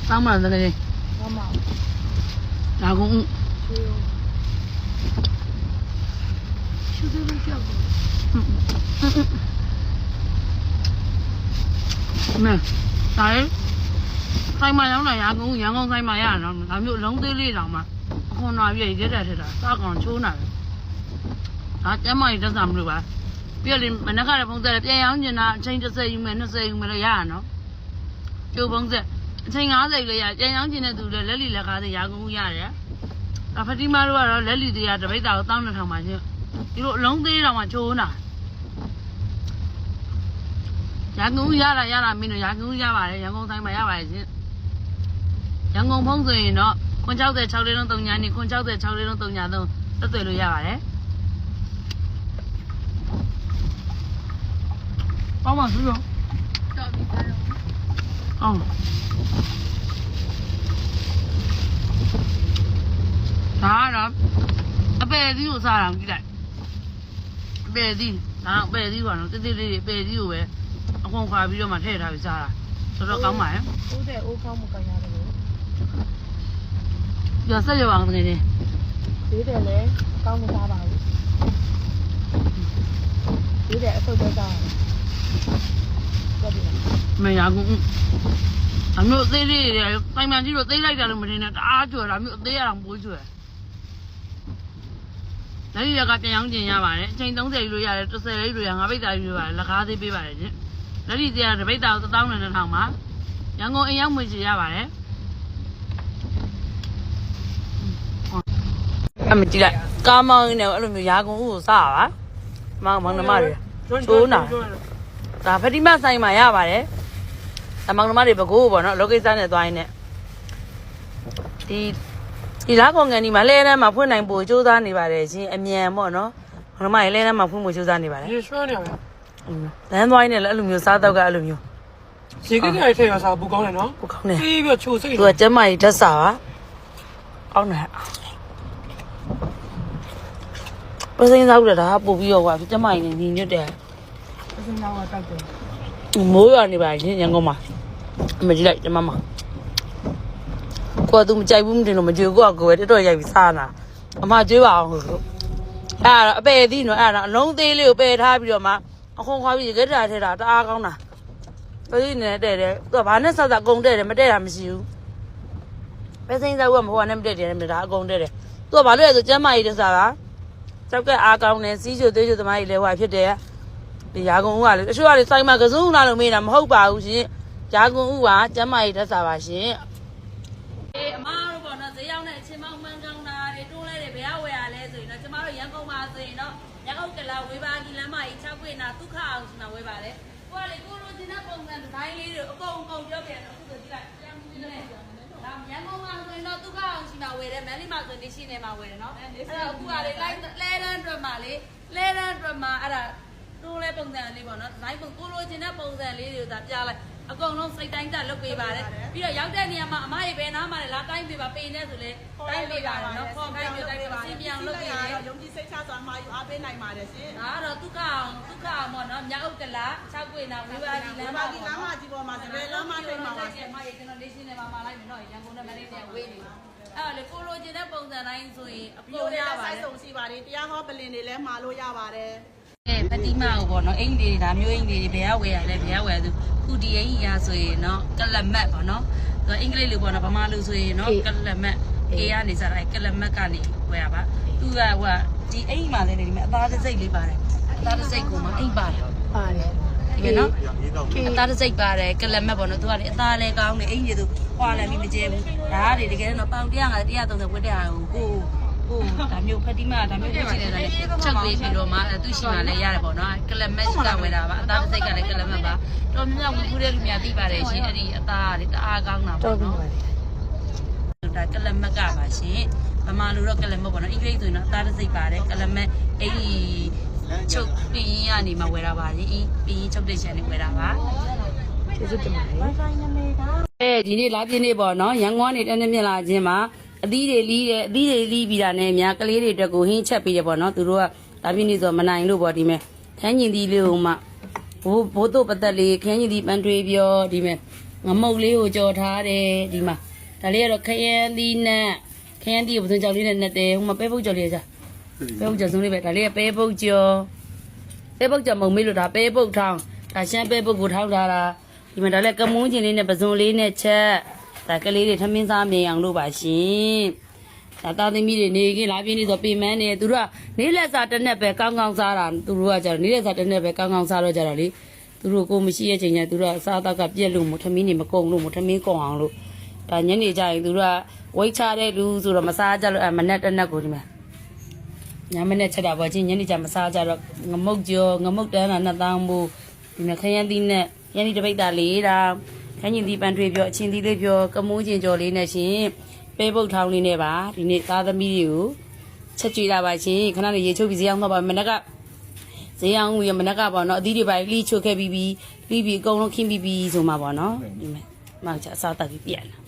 当嘛这个人，老公，没，来，ဆိုင်မှာရောက်လာရန်ကုန်ဆိုင်မှာရအောင်ဒါမျိုးလုံးသေးလေးတောင်မှခွန်တော်ပြည့်ရက်တက်ထက်တာစားကောင်ချိုးနာတယ်ဒါကျမကြီးတက်စားမလို့ပါပြည့်လေမနက်ကလည်းပုံစံပြန်ရောင်းကျင်တာအချိန်30ယူမယ်20ယူမယ်လို့ရရနော်ကျိုးပုံစံအချိန်90လေးရပြန်ရောင်းကျင်တဲ့သူလည်းလက်လီလက်ကားတွေရကုန်ရတယ်ဒါဖတီမာတို့ကတော့လက်လီတွေကတပိတ်တာကို1200ပါချင်းဒီလိုအလုံးသေးတောင်မှချိုးနာရန်ကုန်ရတာမင်းတို့ရန်ကုန်ရပါတယ်ရန်ကုန်ဆိုင်မှာရပါတယ်ရှင်ရန်ကုန်ဖုံးဆိုရင်တော့ခွန်66လေးလုံး3ညာနေခွန်66လေးလုံး3ညာ3တက်သွယ်လို့ရပါတယ်ပေါင်းပါစုရောအောင်ဒါကတော့အပယ်သီးကိုစားတာကြည့်လိုက်အပယ်သီးဒါအပယ်သီးပါနော်တိတိလေးအပယ်သီးကိုပဲအကုန်ခွာပြီးတော့မှထည့်ထားပြီးစားတာတော်တော်ကောင်းပါရဲ့ဟုတ်တယ်အိုးကောင်းမကောင်းရတယ်လို့ပြဆက်ရအောင်တကယ်ချင်းဈေးတယ်လည်းကောင်းမစားပါဘူးဈေးတယ်အဆုတ်တော့စားရတယ်မရဘူးအမျိုးအသေးလေးတွေတိုင်မှန်ကြီးတော့သေးလိုက်တာလို့မထင်နဲ့တအားကျွယ်တာမျိုးအသေးရအောင်ပိုးကျွယ်လက်ရကပြန်အောင်ကျင်ရပါတယ်အချိန်30ယူလို့ရတယ်30လေးယူရငါးပိတ်တာယူပါတယ်လက်ကားသေးပေးပါတယ်ချင်းလက်ရည်တရားတပိတ်တာကို1200မှာရန်ကုန်အိမ်ရောက်မှချရပါတယ်အမကြည့်လိုက်ကားမောင်းနေအဲ့လိုမျိုးရာကုန်ဦးကိုစားပါမောင်နှမတွေချိုးနာဒါဖတိမဆိုင်မှာရပါတယ်အမောင်နှမတွေပကိုးပေါ့နော်လောကိစ္စနဲ့သွားရင်းနဲ့ဒီလားကုန်ကန်ဒီမှာလဲထဲမှာဖွင့်နိုင်ဖို့စူးစမ်းနေပါတယ်ရှင်အမြန်ပေါ့နော်မောင်နှမတွေလဲထဲမှာဖွင့်ဖို့စူးစမ်းနေပါတယ်ရွှဲနေပါလမ်းသွားရင်းနဲ့လည်းအဲ့လိုမျိုးစားတော့ကအဲ့လိုမျိုးရေကကြိုက်ထဲရစားပူကောင်းတယ်နော်ပူကောင်းတယ်ပြီးပြီးချိုစိတ်သူကကျမကြီးဓာတ်စာပါကောင်းတယ်ပစင်းစားဦးတာပို့ပြီးတော့ကွာကျမကြီးနေညွတ်တယ်ပစင်းစားကတောက်တယ်မိုးရွာနေပါရှင်ရန်ကုန်မှာမကြည့်လိုက်ကျမမကိုကသူမကြိုက်ဘူးမတင်လို့မကြွေကိုကကိုပဲတော်တော်ရိုက်ပြီးစားနာအမကြွေးပါအောင်လို့အဲ့ဒါအပယ်သီးနော်အဲ့ဒါအလုံးသေးလေးကိုပယ်ထားပြီးတော့မှအခုခွာပြီးကြက်တာထဲတာတအားကောင်းတာပစင်းနဲ့တဲ့တယ်သူကဘာနဲ့ဆက်ဆက်အကုန်တဲ့တယ်မတဲ့တာမရှိဘူးပစင်းစားကမဟုတ်နဲ့မတဲ့တယ်နဲ့ဒါအကုန်တဲ့တယ်သူကဘာလို့လဲဆိုကျမကြီးတစားပါကြောက်ကအားကောင်းတယ်စီးချိုသေးချိုသမားကြီးလဲဟွာဖြစ်တယ်ဒီရာကုန်ဦးကလေတချို့ကလေစိုင်းမှာကစုံလာလို့မေးတာမဟုတ်ပါဘူးရှင်ရာကုန်ဦးကကျမကြီးဓာတ်စာပါရှင်အမားတို့ပေါ့နော်ဈေးရောက်တဲ့အချင်းမောင်းမှန်းကောင်းတာတွေတိုးလဲတွေဘယ်ဝယ်ရလဲဆိုရင်တော့ကျမတို့ရန်ကုန်မှာဆိုရင်တော့ရန်ကုန်ကလာဝေဘာကြီးလမ်းမကြီး6ခွေနာဒုက္ခအောင်စီမှာဝယ်ပါတယ်ကိုကလေကိုလိုချင်တဲ့ပုံစံဒီဇိုင်းလေးတွေအကုန်ပြောပြတယ်အခုဆိုကြည့်လိုက်ပြန်မှုနေတယ်ဒါရန်ကုန်မှာဆိုရင်တော့ဒုက္ခအောင်စီမှာဝယ်တယ်မန္တလေးမှာဆိုရင်နေရှိနေမှာဝယ်တယ်နော်အဲ့တော့အခုကလေလိုက်လဲတန်းအတွက်မှာလေလဲတန်းအတွက်မှာအဲ့ဒါတိုးလဲပုံစံလေးပေါ့နော်ဒီဇိုင်းပုံကိုလိုချင်တဲ့ပုံစံလေးတွေကိုသာပြလိုက်အကုန်လုံးစိတ်တိုင်းတက်လုပ်ပေးပါတယ်ပြီးတော့ရောက်တဲ့နေရာမှာအမရေဘယ်နားမှာလဲလာတိုင်းပေးပါပေးနေဆိုလေတိုင်းပေးပါတယ်နော်ခေါ်ခိုင်းပြတိုင်းပေးပါစင်ပြောင်လုပ်ပေးတယ်ယုံကြည်စိတ်ချစွာမှာယူအားပေးနိုင်ပါတယ်ရှင်ဒါကတော့ဒုက္ခအောင်ပေါ့နော်မြောက်ဥက္ကလာ6ကွေနာဝေဘာကြီးလမ်းမကြီးပေါ်မှာစပယ်လမ်းမထိပ်မှာပါရှင်အမရေကျွန်တော်နေရှင်းနေမှာလိုက်မယ်နော်ရန်ကုန်နဲ့မန္တလေးနဲ့ဝေးနေအဲ့တော့လေကိုလိုချင်တဲ့ပုံစံတိုင်းဆိုရင်အကုန်ရပါတယ်စိုက်ဆုံးရှိပါတယ်တရားဟောပလင်တွေလည်းမှာလို့ရပါတယ်ပတိမကိုပေါ့နော်အိမ်လေးဒါမျိုးအိမ်လေးတွေဘယ်ကဝယ်ရလဲဘယ်ကဝယ်သူခုဒီအိမ်ကြီးရဆိုရင်နော်ကလမတ်ပေါ့နော်သူအင်္ဂလိပ်လိုပေါ့နော်ဗမာလိုဆိုရင်နော်ကလမတ်ကေကနေစားတာကလမတ်ကနေဝယ်ရပါသူကဟိုဒီအိမ်မှာလည်းနေဒီမှာအသားတစ်စိတ်လေးပါတယ်အသားတစ်စိတ်ကိုမှအိမ်ပါတယ်ဒီနော်အသားတစ်စိတ်ပါတယ်ကလမတ်ပေါ့နော်သူကလေအသားလည်းကောင်းတယ်အိမ်ကြီးသူခွာလည်းမကျဲဘူးဒါကလေတကယ်တော့ပေါင်150 130ဝတ်တဲ့ဟာကိုဒါမျိုးဖတိမဒါမျိုးဖြစ်နေတယ်လေချက်လေးပြီးတော့မှသူရှိမှလည်းရတယ်ပေါ့နော်ကလမတ်ကဝယ်တာပါအသားတစ်စိတ်ကလည်းကလမတ်ပါတော်များများဝူတဲ့လူများသိပါတယ်ရှင်အဲ့ဒီအသားလေးတအားကောင်းတာပေါ့နော်ဒါကလမတ်ကပါရှင်ဗမာလူတော့ကလမတ်ပေါ့နော်အင်္ဂလိပ်ဆိုရင်တော့အသားတစ်စိတ်ပါတယ်ကလမတ်အဲ့ဒီချုပ်ပင်းကနေမှဝယ်တာပါရှင်ပင်းချုပ်တဲ့ချက်နဲ့ဝယ်တာပါကျေးဇူးတင်ပါတယ်ဒီနေ့လာပြင်းနေပေါ့နော်ရန်ကုန်ကနေတန်းမြင့်လာခြင်းမှာအသီးတွေလီးတယ်အသီးတွေလီးပြီးတာနဲ့များကလေးတွေတက်ကိုဟင်းချက်ပေးတယ်ပေါ့နော်သူတို့ကဒါပြင်းနေဆိုမနိုင်လို့ပေါ့ဒီမဲ့ ခန်းညင်သီးလေးကိုမှဘိုးတို့ပတ်သက်လေးခန်းညင်သီးပန်းတွေးပြောဒီမဲ့ငမုတ်လေးကိုကြော်ထားတယ်ဒီမှာဒါလေးကတော့ခရမ်းသီးနဲ့ခရမ်းသီးကိုပစုံကြော်လေးနဲ့နှက်တယ်ဟိုမှာပဲပုတ်ကြော်လေးကြာပဲပုတ်ကြော်စုံလေးပဲဒါလေးကပဲပုတ်ကြော်ပဲပုတ်ကြော်မုံမေးလို့ဒါပဲပုတ်ထောင်းဒါရှမ်းပဲပုတ်ကိုထောင်းထားတာဒီမှာဒါလည်းကမုန်းကျင်လေးနဲ့ပစုံလေးနဲ့ချက်ဒါကလေးတွေထမင်းစားမြေအောင်လို့ပါရှင်ဒါသားသမီးတွေနေခင်လာပြင်းနေဆိုပြင်မန်းနေသူတို့ကနေလက်စာတစ်နက်ပဲကောင်းကောင်းစားတာသူတို့ကကြတော့နေလက်စာတစ်နက်ပဲကောင်းကောင်းစားတော့ကြတော့လေသူတို့ကိုမရှိရဲ့ချိန်ကျသူတို့အစားအသောက်ကပြက်လို့မထမင်းနေမကုန်လို့မထမင်းကုန်အောင်လို့ဒါညနေကျရင်သူတို့ကဝိတ်ချတဲ့လူဆိုတော့မစားကြလို့မနဲ့တစ်နက်ကိုဒီမှာညမနဲ့ချက်တာပေါ့ချင်းညနေကျမစားကြတော့ငမုတ်ကျော်ငမုတ်တန်းတာနှစ်တောင်းဘူးဒီမှာခရမ်းသီးနဲ့ရန်ဒီတပိတ်တာလေးတာခန်းကျင်သီးပန်းထွေးပြောအချင်းသီးလေးပြောကမိုးကျင်ကျော်လေးနဲ့ရှင်ပဲပုတ်ထောင်းလေးနဲ့ပါဒီနေ့သားသမီးတွေကိုချက်ကြွေးတာပါရှင်ခဏလေးရေချုပ်ပြီးဈေးအောင်တော့ပါမနက်ကဈေးအောင်ပြီးမနက်ကပေါ့နော်အသီးတွေပါလှီးချုပ်ခဲ့ပြီးပြီးအကုန်လုံးခင်းပြီးဆိုမှပေါ့နော်ဒီမှာမှချအစားတက်ပြီးပြန်လာ